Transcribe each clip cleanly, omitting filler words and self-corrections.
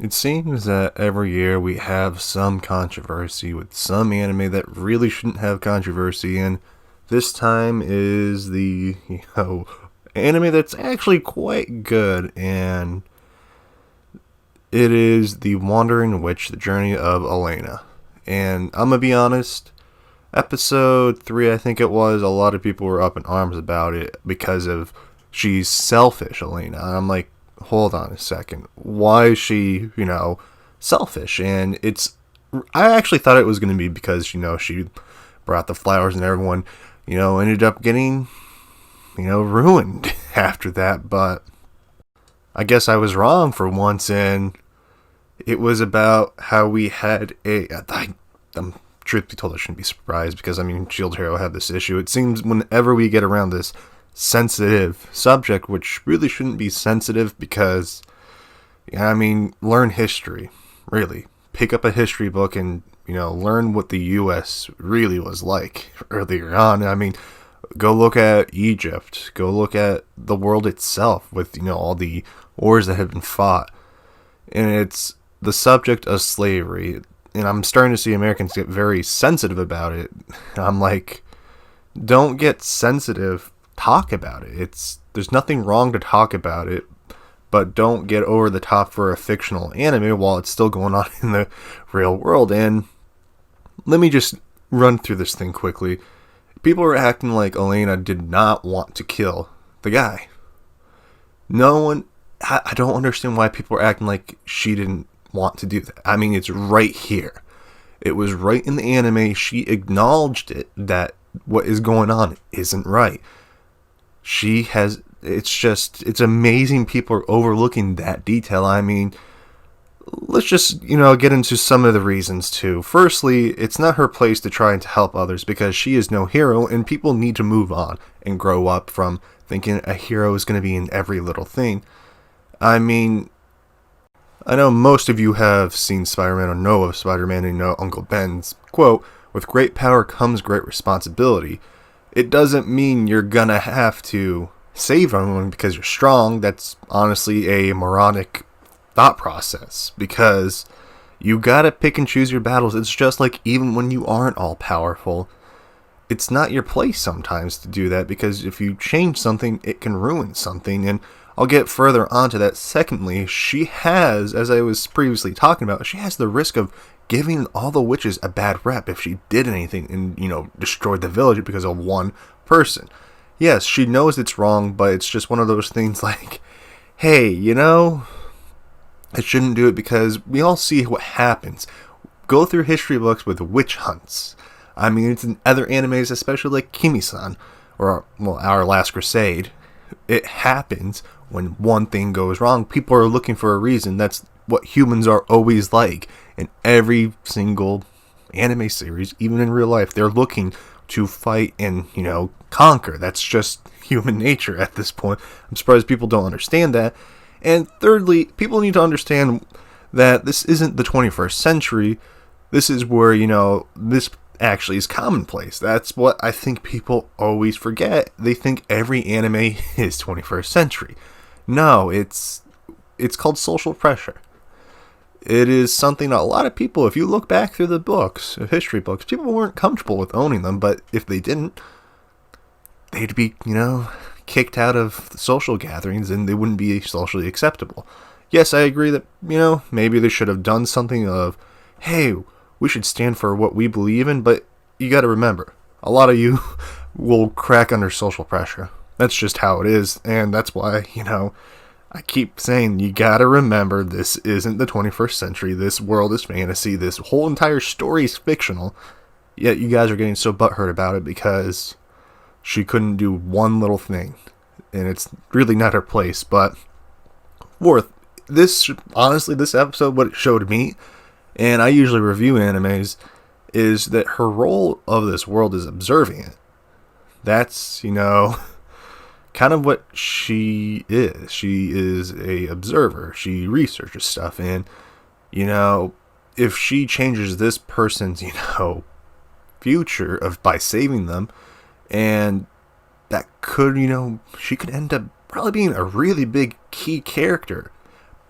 It seems that every year we have some controversy with some anime that really shouldn't have controversy, and this time is the, anime that's actually quite good, and it is The Wandering Witch, The Journey of Elaina. And I'm gonna be honest, episode 3, I think it was, a lot of people were up in arms about it because of she's selfish, Elaina. And I'm like, hold on a second. Why is she, selfish? And I actually thought it was going to be because, she brought the flowers and everyone, ended up getting, ruined after that. But I guess I was wrong for once, and it was about how we had I'm truth be told, I shouldn't be surprised because, Shield Hero had this issue. It seems whenever we get around this sensitive subject, which really shouldn't be sensitive because, learn history. Really. Pick up a history book and, learn what the U.S. really was like earlier on. Go look at Egypt. Go look at the world itself with, all the wars that have been fought. And it's the subject of slavery. And I'm starting to see Americans get very sensitive about it. I'm like, don't get sensitive. Talk about it. There's nothing wrong to talk about it, but don't get over the top for a fictional anime while it's still going on in the real world. And let me just run through this thing quickly. People are acting like Elaina did not want to kill the guy. No one, I don't understand why people are acting like she didn't want to do that. It's right here. It was right in the anime. She acknowledged it, that what is going on isn't right. It's amazing people are overlooking that detail. Let's just, get into some of the reasons too. Firstly, it's not her place to try to help others because she is no hero, and people need to move on and grow up from thinking a hero is going to be in every little thing. I know most of you have seen Spider-Man or know of Spider-Man and know Uncle Ben's quote, "With great power comes great responsibility." It doesn't mean you're gonna have to save everyone because you're strong. That's honestly a moronic thought process because you gotta pick and choose your battles. It's just like even when you aren't all powerful, it's not your place sometimes to do that because if you change something, it can ruin something. And I'll get further onto that. Secondly, she has, as I was previously talking about, she has the risk of giving all the witches a bad rep if she did anything and, destroyed the village because of one person. Yes, she knows it's wrong, but it's just one of those things like, hey, I shouldn't do it because we all see what happens. Go through history books with witch hunts. It's in other animes, especially like Kimi-san, or, Our Last Crusade. It happens when one thing goes wrong. People are looking for a reason. That's what humans are always like. In every single anime series, even in real life, they're looking to fight and, conquer. That's just human nature at this point. I'm surprised people don't understand that. And thirdly, people need to understand that this isn't the 21st century. This is where, this actually is commonplace. That's what I think people always forget. They think every anime is 21st century. No, it's called social pressure. It is something a lot of people, if you look back through the books, history books, people weren't comfortable with owning them, but if they didn't, they'd be, kicked out of social gatherings and they wouldn't be socially acceptable. Yes, I agree that, maybe they should have done something of, hey, we should stand for what we believe in, but you gotta remember, a lot of you will crack under social pressure. That's just how it is, and that's why, I keep saying you gotta remember this isn't the 21st century, this world is fantasy, this whole entire story is fictional, yet you guys are getting so butthurt about it because she couldn't do one little thing, and it's really not her place. But this episode, what it showed me, and I usually review animes, is that her role of this world is observing it. That's, kind of what she is. She is a observer. She researches stuff, and, if she changes this person's, future by saving them, and that could, she could end up probably being a really big key character.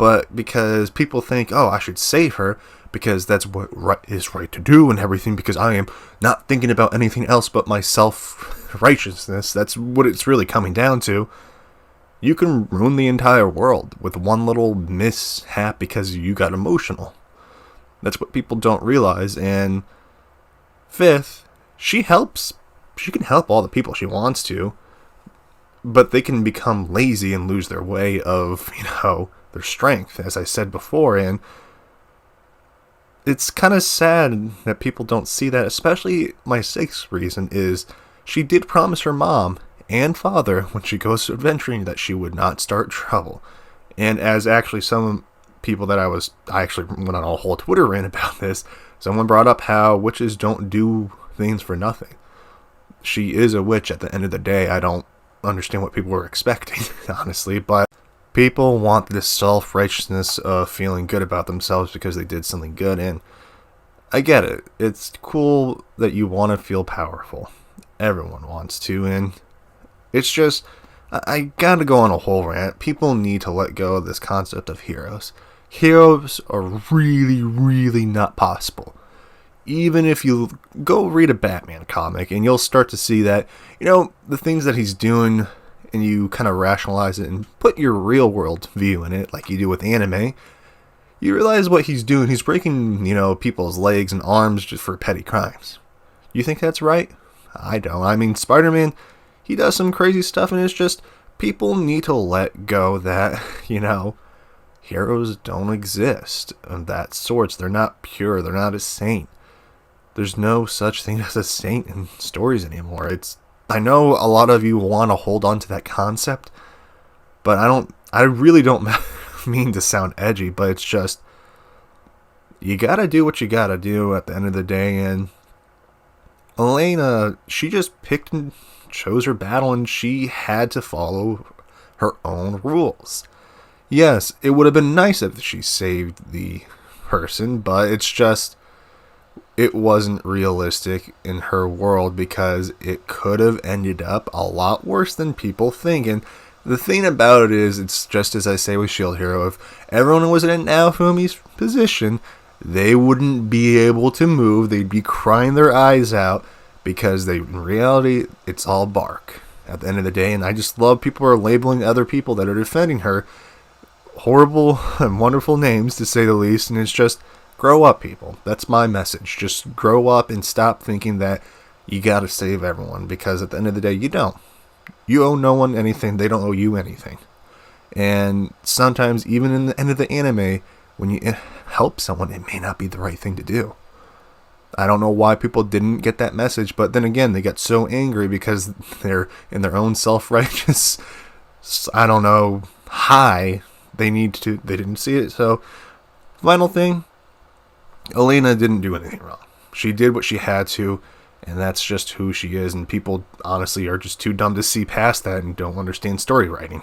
but because people think, oh, I should save her because that's what is right to do and everything, because I am not thinking about anything else but my self-righteousness. That's what it's really coming down to. You can ruin the entire world with one little mishap because you got emotional. That's what people don't realize. And fifth, she can help all the people she wants to, but they can become lazy and lose their way of, their strength, as I said before. And it's kind of sad that people don't see that, especially my sixth reason is she did promise her mom and father when she goes adventuring that she would not start trouble. And as actually some people that I actually went on a whole Twitter rant about this, someone brought up how witches don't do things for nothing. She is a witch at the end of the day. I don't understand what people were expecting, honestly, but people want this self-righteousness of feeling good about themselves because they did something good, and I get it. It's cool that you want to feel powerful. Everyone wants to, and it's just, I gotta go on a whole rant. People need to let go of this concept of heroes. Heroes are really, really not possible. Even if you go read a Batman comic, and you'll start to see that, the things that he's doing, and you kind of rationalize it and put your real world view in it, like you do with anime, you realize what he's doing. He's breaking, people's legs and arms just for petty crimes. You think that's right? I don't. I mean, Spider-Man, he does some crazy stuff, and it's just, people need to let go that, heroes don't exist of that sorts. They're not pure. They're not a saint. There's no such thing as a saint in stories anymore. I know a lot of you want to hold on to that concept, but I really don't mean to sound edgy, but it's just, you gotta do what you gotta do at the end of the day. And Elaina, she just picked and chose her battle, and she had to follow her own rules. Yes, it would have been nice if she saved the person, but it's just, it wasn't realistic in her world because it could have ended up a lot worse than people think. And the thing about it is, it's just as I say with Shield Hero, if everyone was in Naofumi's position, they wouldn't be able to move. They'd be crying their eyes out because in reality, it's all bark at the end of the day. And I just love people are labeling other people that are defending her horrible and wonderful names, to say the least. And it's just, grow up, people. That's my message. Just grow up and stop thinking that you gotta save everyone, because at the end of the day, you don't. You owe no one anything. They don't owe you anything. And sometimes, even in the end of the anime, when you help someone, it may not be the right thing to do. I don't know why people didn't get that message, but then again, they got so angry because they're in their own self-righteous, high. They didn't see it. So, final thing, Elaina didn't do anything wrong. She did what she had to, and that's just who she is, and people honestly are just too dumb to see past that and don't understand story writing.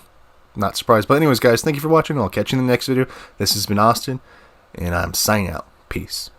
Not surprised. But anyways, guys, thank you for watching. I'll catch you in the next video. This has been Austin, and I'm signing out. Peace.